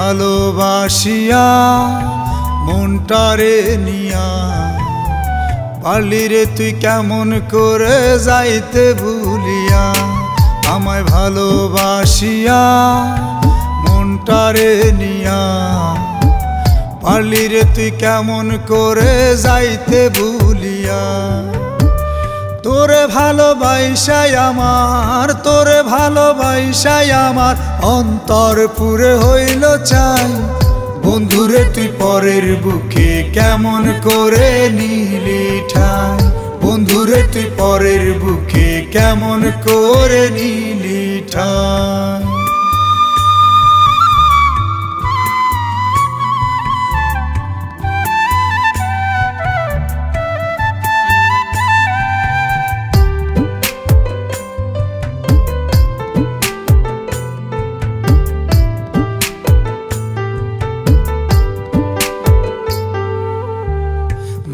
ভালোবাসিয়া মনটারে নিয়া পারলি রে তুই কেমন করে যাইতে ভুলিয়া। আমায় ভালোবাসিয়া মনটারে নিয়া পারলি রে তুই কেমন করে যাইতে ভুলিয়া। তোরে ভালোবাসাই আমার, তোরে ভালোবাসাই আমার অন্তর পুরে হইল চাই। বন্ধুরে তুই পরের বুকে কেমন করে নিলি ঠাই। বন্ধুরে তুই পরের বুকে কেমন করে নিলি ঠাই।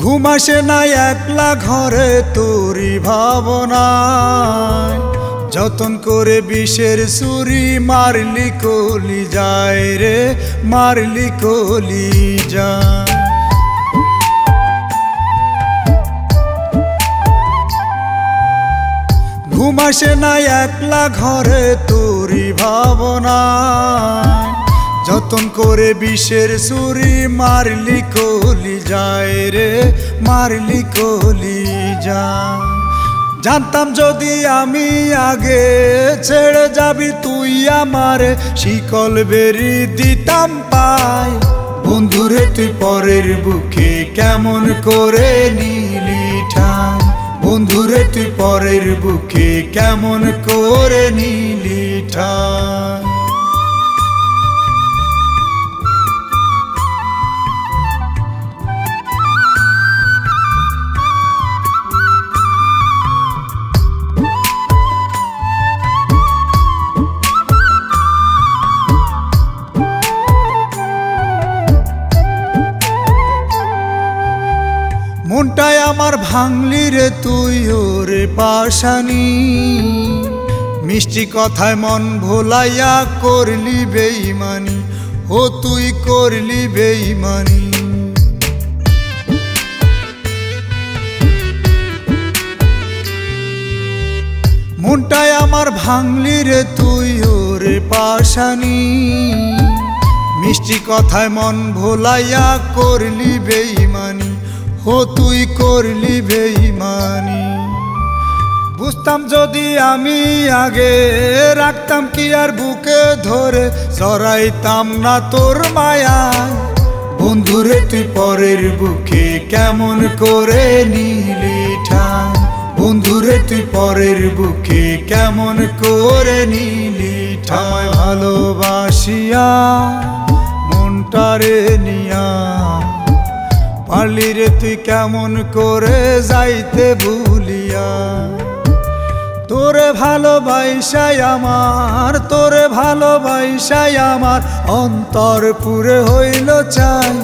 ঘুম আসে না একলা ঘরে তোরি ভাবনায়। যতন করে বিষের ছুরি মারলি কলি যায় রে, মারলি কলি যায়। ঘুম আসে না একলা ঘরে তোরি ভাবনায়। যতন করে বিষের ছুরি মারলি কলি যায় রে, মারলি কলি যায়। জানতাম যদি আমি আগে ছেড়ে যাবি তুই আমারে শিকল বেরি দিতাম পাই। বন্ধুরে তুই পরের বুকে কেমন করে নিলি ঠাই। বন্ধুরে তুই পরের বুকে কেমন করে নিলি ঠাই। মনটাই আমার ভাঙলি রে তুই ওরে পাশানি। মিষ্টি কথায় মন ভোলাইয়া করলি বেইমানি, ও তুই করলি বেইমানি। মনটাই আমার ভাঙলি রে তুই ওরে পাশানি। মিষ্টি কথায় মন ভোলাইয়া করলি বেইমানি, ও তুই করলি বেইমানি। বুঝতাম যদি আমি আগে রাখতাম কি আর বুকে ধরে জড়াইতাম না তোর মায়ায়। বন্ধুরে তুই পরের বুকে কেমন করে নিলি ঠাই। বন্ধুরে তুই পরের বুকে কেমন করে নিলি ঠাই। ভালোবাসিয়া মনটারে নিয়া পারলি রে তুই কেমন করে যাইতে ভুলিয়া। তোরে ভালোবাসাই আমার, তোরে ভালোবাসাই আমার অন্তর পুরে হইল চাই।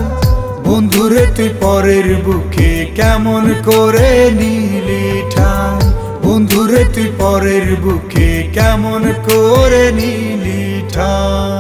বন্ধুরে তুই পরের বুকে কেমন করে নিলি ঠাই। বন্ধুরে তুই পরের বুকে কেমন করে নিলি ঠাই।